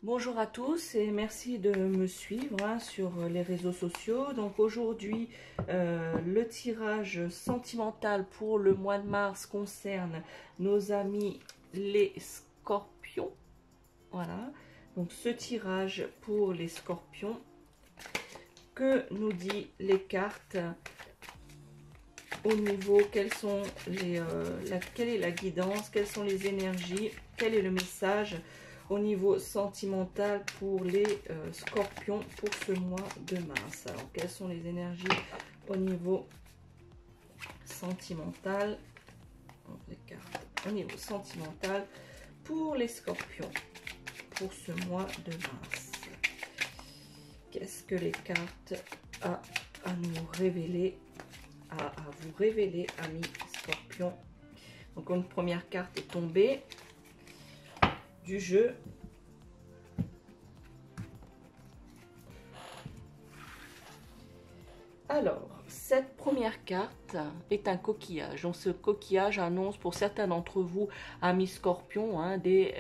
Bonjour à tous et merci de me suivre sur les réseaux sociaux. Donc aujourd'hui, le tirage sentimental pour le mois de mars concerne nos amis les scorpions. Voilà, donc ce tirage pour les scorpions, que nous dit les cartes au niveau, quelles sont quelle est la guidance, quelles sont les énergies, quel est le message au niveau sentimental pour les scorpions pour ce mois de mars. Alors, quelles sont les énergies au niveau sentimental, les cartes, au niveau sentimental pour les scorpions pour ce mois de mars? Qu'est-ce que les cartes ont à nous révéler, à vous révéler, amis scorpions? Donc, une première carte est tombée du jeu. Alors, cette première carte est un coquillage. Donc, ce coquillage annonce pour certains d'entre vous, amis scorpions, des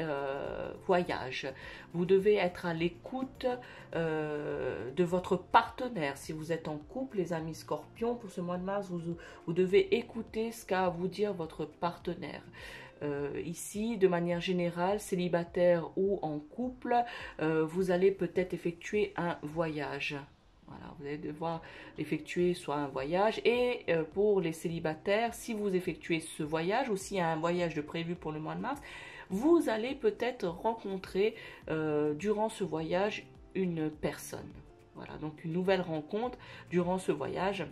voyages. Vous devez être à l'écoute de votre partenaire. Si vous êtes en couple, les amis scorpions, pour ce mois de mars, vous devez écouter ce qu'a à vous dire votre partenaire. Ici, de manière générale, célibataire ou en couple, vous allez peut-être effectuer un voyage. Voilà, vous allez devoir effectuer soit un voyage, et pour les célibataires, si vous effectuez ce voyage, ou s'il y a un voyage de prévu pour le mois de mars, vous allez peut-être rencontrer durant ce voyage une personne. Voilà, donc une nouvelle rencontre durant ce voyage.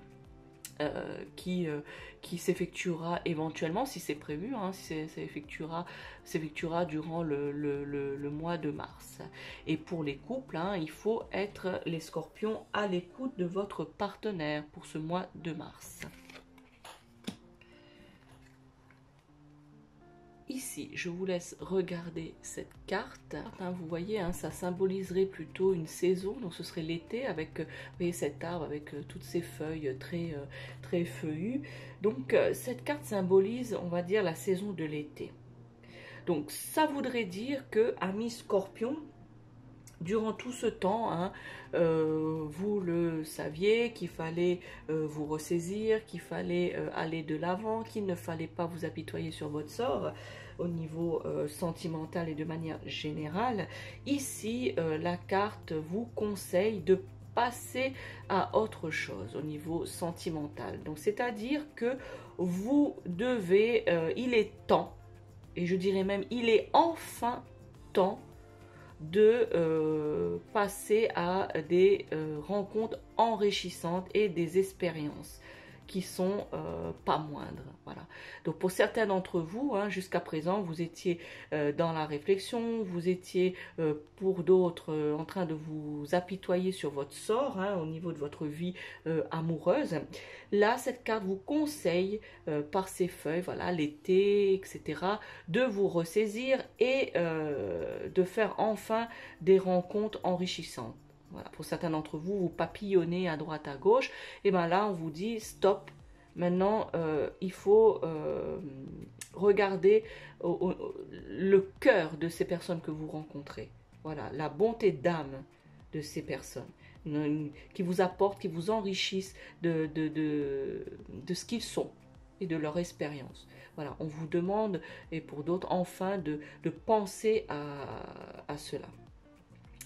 Qui s'effectuera éventuellement, si c'est prévu, s'effectuera durant le mois de mars. Et pour les couples, il faut être, les scorpions, à l'écoute de votre partenaire pour ce mois de mars. Ici, je vous laisse regarder cette carte. Vous voyez, ça symboliserait plutôt une saison. Donc, ce serait l'été avec, vous voyez, cet arbre avec toutes ces feuilles très feuillues. Donc, cette carte symbolise, on va dire, la saison de l'été. Donc, ça voudrait dire que, amis scorpions, durant tout ce temps, vous le saviez, qu'il fallait vous ressaisir, qu'il fallait aller de l'avant, qu'il ne fallait pas vous apitoyer sur votre sort au niveau sentimental et de manière générale. Ici, la carte vous conseille de passer à autre chose au niveau sentimental. Donc, c'est-à-dire que vous devez, il est temps, et je dirais même, il est enfin temps de passer à des rencontres enrichissantes et des expériences qui sont pas moindres. Voilà. Donc pour certains d'entre vous, jusqu'à présent, vous étiez dans la réflexion, vous étiez pour d'autres en train de vous apitoyer sur votre sort au niveau de votre vie amoureuse. Là, cette carte vous conseille par ses feuilles, voilà, l'été, etc., de vous ressaisir et de faire enfin des rencontres enrichissantes. Voilà, pour certains d'entre vous, vous papillonnez à droite, à gauche, et bien là, on vous dit stop. Maintenant, il faut regarder le cœur de ces personnes que vous rencontrez. Voilà, la bonté d'âme de ces personnes qui vous apportent, qui vous enrichissent de ce qu'ils sont et de leur expérience. Voilà, on vous demande, et pour d'autres, enfin, de penser à cela.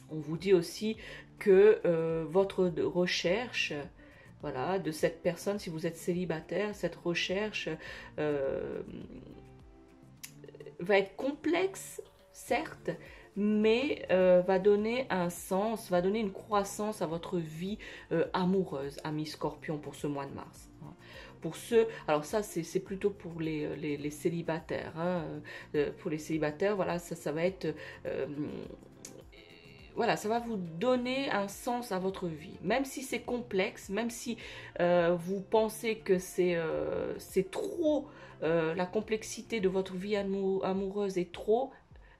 On vous dit aussi que votre recherche, voilà, de cette personne, si vous êtes célibataire, cette recherche va être complexe, certes, mais va donner un sens, va donner une croissance à votre vie amoureuse, amis scorpions, pour ce mois de mars. Pour ceux, alors ça c'est plutôt pour les célibataires, pour les célibataires, voilà, ça va être... voilà, ça va vous donner un sens à votre vie. Même si c'est complexe, même si vous pensez que c'est trop, la complexité de votre vie amoureuse est trop,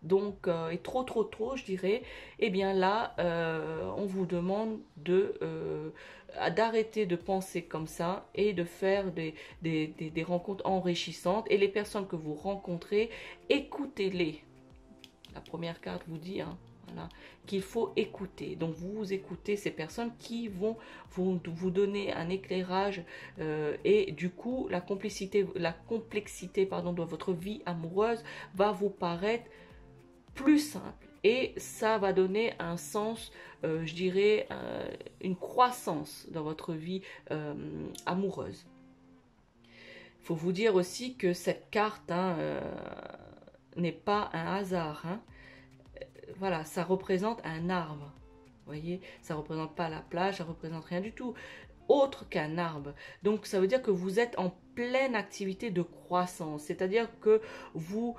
donc est trop, je dirais, et bien là, on vous demande d'arrêter de penser comme ça et de faire des rencontres enrichissantes. Et les personnes que vous rencontrez, écoutez-les. La première carte vous dit... Voilà, qu'il faut écouter. Donc vous écoutez ces personnes qui vont vous donner un éclairage et du coup la complexité pardon, de votre vie amoureuse va vous paraître plus simple et ça va donner un sens, je dirais, une croissance dans votre vie amoureuse. Il faut vous dire aussi que cette carte n'est pas un hasard. Voilà, ça représente un arbre. Vous voyez, ça ne représente pas la plage, ça ne représente rien du tout autre qu'un arbre. Donc ça veut dire que vous êtes en pleine activité de croissance, c'est-à-dire que vous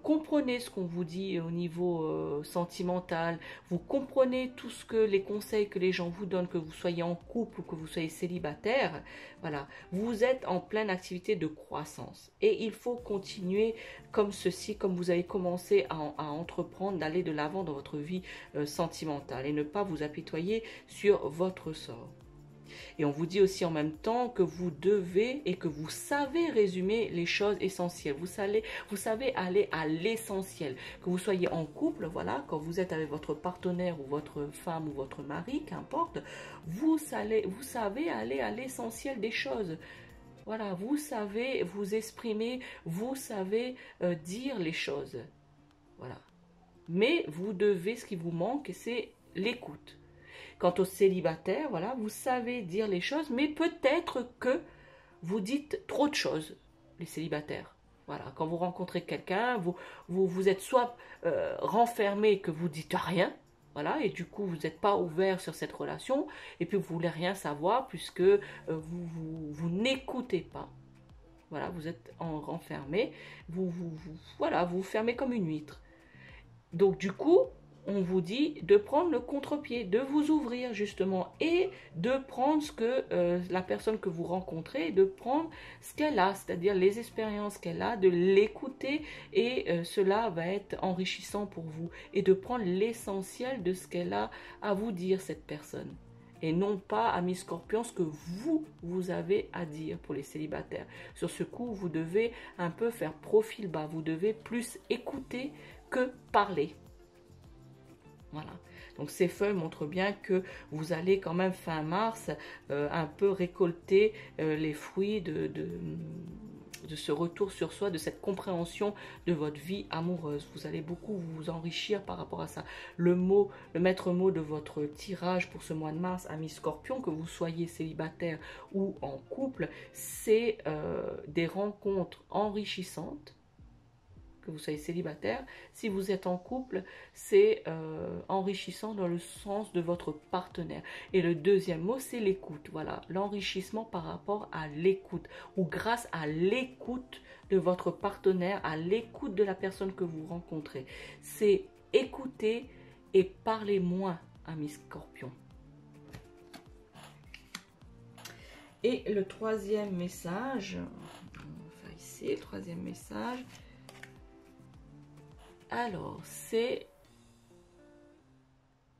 comprenez ce qu'on vous dit au niveau sentimental, vous comprenez tout ce que les conseils que les gens vous donnent, que vous soyez en couple ou que vous soyez célibataire, voilà, vous êtes en pleine activité de croissance et il faut continuer comme ceci, comme vous avez commencé à entreprendre, d'aller de l'avant dans votre vie sentimentale et ne pas vous apitoyer sur votre sort. Et on vous dit aussi en même temps que vous devez et que vous savez résumer les choses essentielles. Vous savez aller à l'essentiel. Que vous soyez en couple, voilà, quand vous êtes avec votre partenaire ou votre femme ou votre mari, qu'importe, vous savez aller à l'essentiel des choses. Voilà, vous savez vous exprimer, vous savez dire les choses. Voilà. Mais vous devez, ce qui vous manque, c'est l'écoute. Quant aux célibataires, voilà, vous savez dire les choses, mais peut-être que vous dites trop de choses, les célibataires. Voilà, quand vous rencontrez quelqu'un, vous êtes soit renfermé que vous dites rien, voilà, et du coup vous n'êtes pas ouvert sur cette relation, et puis vous voulez rien savoir puisque vous n'écoutez pas. Voilà, vous êtes renfermé, voilà, vous fermez comme une huître. Donc du coup, on vous dit de prendre le contre-pied, de vous ouvrir justement et de prendre ce que la personne que vous rencontrez, de prendre ce qu'elle a, c'est-à-dire les expériences qu'elle a, de l'écouter et cela va être enrichissant pour vous et de prendre l'essentiel de ce qu'elle a à vous dire, cette personne. Et non pas, amis scorpions, ce que vous avez à dire pour les célibataires. Sur ce coup, vous devez un peu faire profil bas, vous devez plus écouter que parler. Voilà, donc ces feuilles montrent bien que vous allez quand même fin mars un peu récolter les fruits de ce retour sur soi, de cette compréhension de votre vie amoureuse. Vous allez beaucoup vous enrichir par rapport à ça. Le maître mot de votre tirage pour ce mois de mars, amis scorpions, que vous soyez célibataire ou en couple, c'est des rencontres enrichissantes. Que vous soyez célibataire, si vous êtes en couple, c'est enrichissant dans le sens de votre partenaire. Et le deuxième mot, c'est l'écoute. Voilà, l'enrichissement par rapport à l'écoute ou grâce à l'écoute de votre partenaire, à l'écoute de la personne que vous rencontrez. C'est écouter et parler moins, amis scorpions. Et le troisième message, on va faire ici, le troisième message. Alors, c'est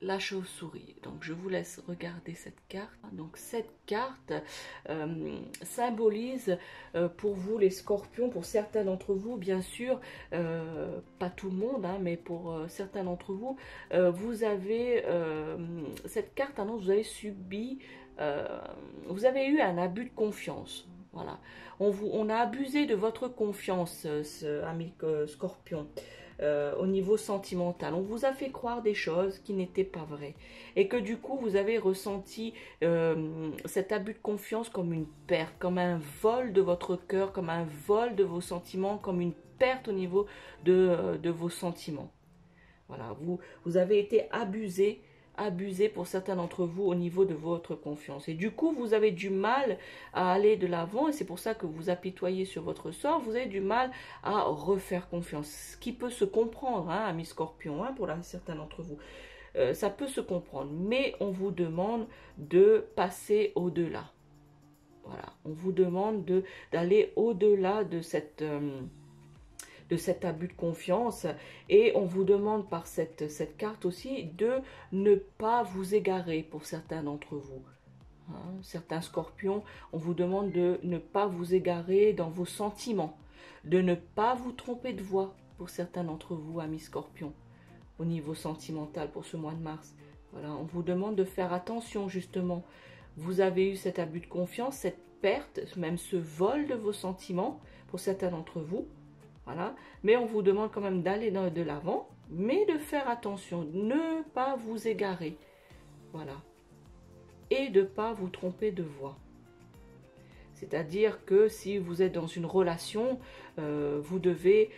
la chauve-souris. Donc, je vous laisse regarder cette carte. Donc, cette carte symbolise pour vous les scorpions, pour certains d'entre vous, bien sûr, pas tout le monde, mais pour certains d'entre vous, vous avez, cette carte annonce, vous avez subi, vous avez eu un abus de confiance. Voilà. On a abusé de votre confiance, ami scorpion. Au niveau sentimental, on vous a fait croire des choses qui n'étaient pas vraies et que du coup vous avez ressenti cet abus de confiance comme une perte, comme un vol de votre cœur, comme un vol de vos sentiments, comme une perte au niveau de vos sentiments. Voilà, vous avez été abusé pour certains d'entre vous au niveau de votre confiance. Et du coup, vous avez du mal à aller de l'avant et c'est pour ça que vous apitoyez sur votre sort. Vous avez du mal à refaire confiance. Ce qui peut se comprendre, amis scorpions, pour certains d'entre vous. Ça peut se comprendre, mais on vous demande de passer au-delà. Voilà, on vous demande d'aller au-delà de cet abus de confiance et on vous demande par cette carte aussi de ne pas vous égarer pour certains d'entre vous. Certains scorpions, on vous demande de ne pas vous égarer dans vos sentiments, de ne pas vous tromper de voix pour certains d'entre vous, amis scorpions. au niveau sentimental pour ce mois de mars. Voilà, on vous demande de faire attention justement. Vous avez eu cet abus de confiance, cette perte, même ce vol de vos sentiments pour certains d'entre vous. Voilà, mais on vous demande quand même d'aller de l'avant, mais de faire attention, ne pas vous égarer. Voilà. Et de ne pas vous tromper de voie. C'est-à-dire que si vous êtes dans une relation, vous devez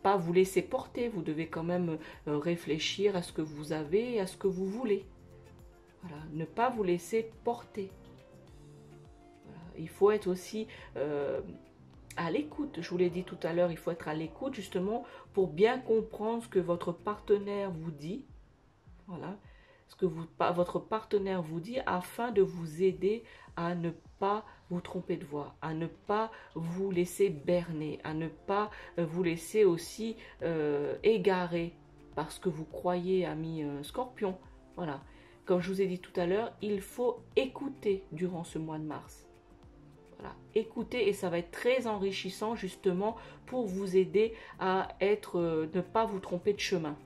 pas vous laisser porter. Vous devez quand même réfléchir à ce que vous avez et à ce que vous voulez. Voilà. Ne pas vous laisser porter. Voilà. Il faut être aussi à l'écoute. Je vous l'ai dit tout à l'heure, il faut être à l'écoute justement pour bien comprendre ce que votre partenaire vous dit. Voilà. Ce que votre partenaire vous dit afin de vous aider à ne pas vous tromper de voie, à ne pas vous laisser berner, à ne pas vous laisser aussi égarer parce que vous croyez, ami Scorpion. Voilà. Comme je vous ai dit tout à l'heure, il faut écouter durant ce mois de mars. Voilà. Écoutez, et ça va être très enrichissant justement pour vous aider à ne pas vous tromper de chemin.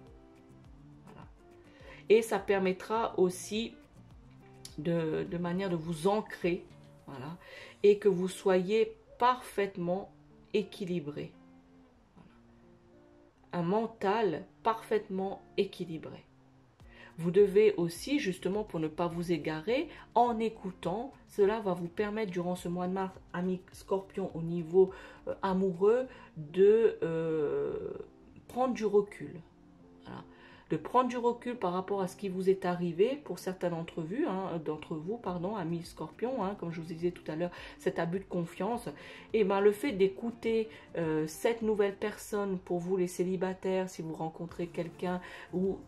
Et ça permettra aussi de manière de vous ancrer, voilà, et que vous soyez parfaitement équilibré. Voilà. Un mental parfaitement équilibré. Vous devez aussi, justement, pour ne pas vous égarer, en écoutant, cela va vous permettre durant ce mois de mars, amis Scorpion, au niveau amoureux, de prendre du recul. Voilà. De prendre du recul par rapport à ce qui vous est arrivé pour certains d'entre vous, amis Scorpion, comme je vous disais tout à l'heure, cet abus de confiance, et ben le fait d'écouter cette nouvelle personne, pour vous les célibataires, si vous rencontrez quelqu'un ou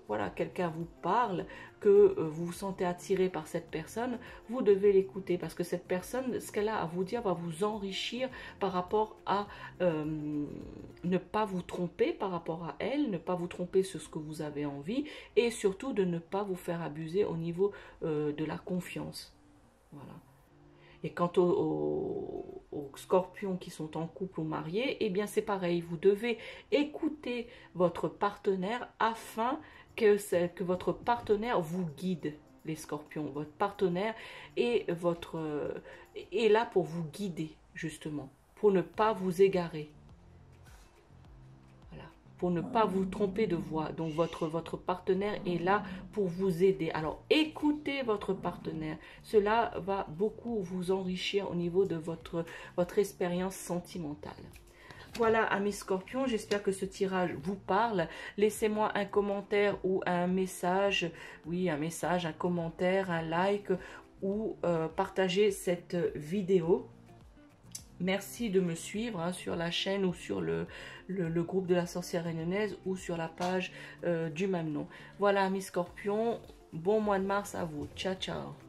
voilà, quelqu'un vous parle, que vous vous sentez attiré par cette personne, vous devez l'écouter parce que cette personne, ce qu'elle a à vous dire va vous enrichir par rapport à ne pas vous tromper par rapport à elle, ne pas vous tromper sur ce que vous avez envie et surtout de ne pas vous faire abuser au niveau de la confiance. Voilà. Et quant aux scorpions qui sont en couple ou mariés, eh bien c'est pareil, vous devez écouter votre partenaire afin que votre partenaire vous guide, les scorpions. Votre partenaire est là pour vous guider, justement, pour ne pas vous égarer. Voilà. Pour ne pas vous tromper de voie. Donc votre partenaire est là pour vous aider. Alors écoutez votre partenaire. Cela va beaucoup vous enrichir au niveau de votre expérience sentimentale. Voilà, amis Scorpions, j'espère que ce tirage vous parle. Laissez-moi un commentaire ou un message, oui, un message, un commentaire, un like ou partagez cette vidéo. Merci de me suivre sur la chaîne ou sur le groupe de la sorcière réunionnaise ou sur la page du même nom. Voilà, amis Scorpions, bon mois de mars à vous. Ciao, ciao.